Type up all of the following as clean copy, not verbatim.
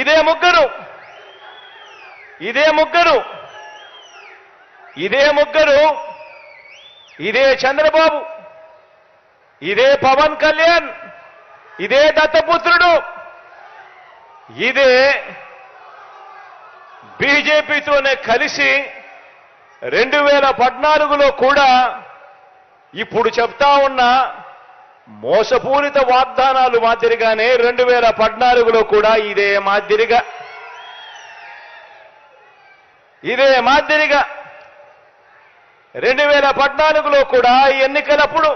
ఇదే ముగ్గురు ఇదే ముగ్గురు ఇదే ముగ్గురు ఇదే చంద్రబాబు, ఇదే పవన్ కళ్యాణ్, ఇదే దత్తపుత్రుడు, ఇదే బీజేపీతోనే కలిసి 2014లో కూడా ఇప్పుడు చెప్తా ఉన్న మోసపూరిత వాగ్దానాలు మాదిరిగానే 2014లో కూడా ఇదే మాదిరిగా 2014లో కూడా ఎన్నికలప్పుడు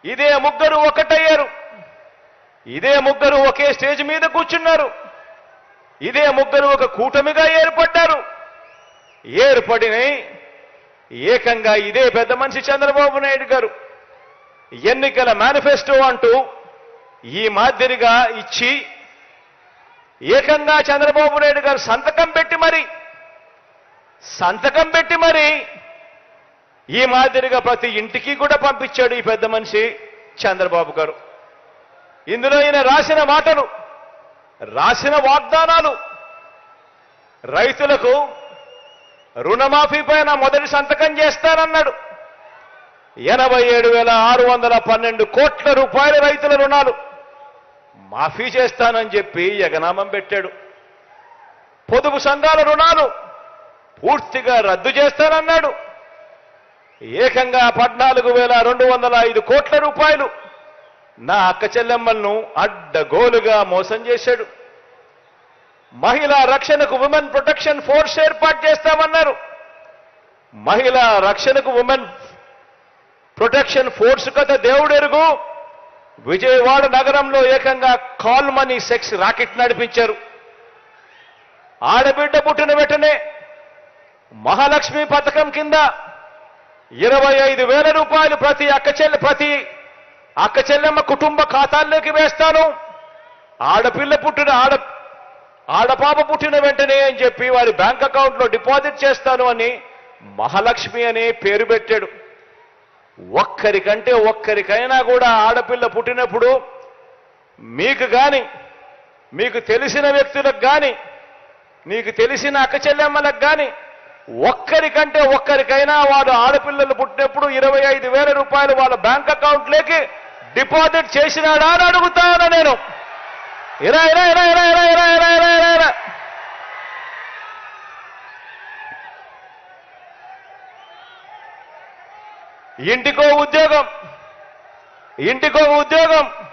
ఇదే ముగ్గురు ఒకటయ్యారు, ఇదే ముగ్గురు ఒకే స్టేజ్ మీద కూర్చున్నారు, ఇదే ముగ్గురు ఒక కూటమిగా ఏర్పడ్డారు. ఏర్పడిన ఏకంగా ఇదే పెద్ద మనిషి చంద్రబాబు నాయుడు గారు ఎన్నికల మేనిఫెస్టో అంటూ ఈ మాదిరిగా ఇచ్చి ఏకంగా చంద్రబాబు నాయుడు గారు సంతకం పెట్టి మరి ఈ మాదిరిగా ప్రతి ఇంటికి కూడా పంపించాడు ఈ పెద్ద మనిషి చంద్రబాబు గారు. ఇందులో ఈయన రాసిన మాటలు, రాసిన వాగ్దానాలు, రైతులకు రుణమాఫీ పైన మొదటి సంతకం చేస్తానన్నాడు. 87,612 కోట్ల రూపాయల రైతుల రుణాలు మాఫీ చేస్తానని చెప్పి ఎగనామం పెట్టాడు. పొదుపు సంఘాల రుణాలు పూర్తిగా రద్దు చేస్తానన్నాడు. ఏకంగా 14,205 కోట్ల రూపాయలు నా అక్క చెల్లెమ్మలను అడ్డగోలుగా మోసం చేశాడు. మహిళా రక్షణకు ఉమెన్ ప్రొటెక్షన్ ఫోర్స్ ఏర్పాటు చేస్తామన్నారు. మహిళా రక్షణకు ఉమెన్ ప్రొటెక్షన్ ఫోర్స్ కథ దేవుడెరుగు. విజయవాడ నగరంలో ఏకంగా కాల్ మనీ సెక్స్ రాకెట్ నడిపించారు. ఆడబిడ్డ పుట్టిన వెంటనే మహాలక్ష్మి పథకం కింద 25,000 రూపాయలు ప్రతి అక్క చెల్లెమ్మ కుటుంబ ఖాతాల్లోకి వేస్తాను. ఆడపాప పుట్టిన వెంటనే అని చెప్పి వారి బ్యాంక్ అకౌంట్లో డిపాజిట్ చేస్తాను అని మహాలక్ష్మి అనే పేరు పెట్టాడు. ఒక్కరికైనా కూడా ఆడపిల్ల పుట్టినప్పుడు మీకు తెలిసిన వ్యక్తులకు కానీ, మీకు తెలిసిన అక్క చెల్లెమ్మలకు కానీ ఒక్కరికైనా వాడు ఆడపిల్లలు పుట్టినప్పుడు 25,000 రూపాయలు వాళ్ళ బ్యాంక్ అకౌంట్లోకి డిపాజిట్ చేసినాడా అని అడుగుతా ఉన్నా నేను. ఇరా ఇంటికో ఉద్యోగం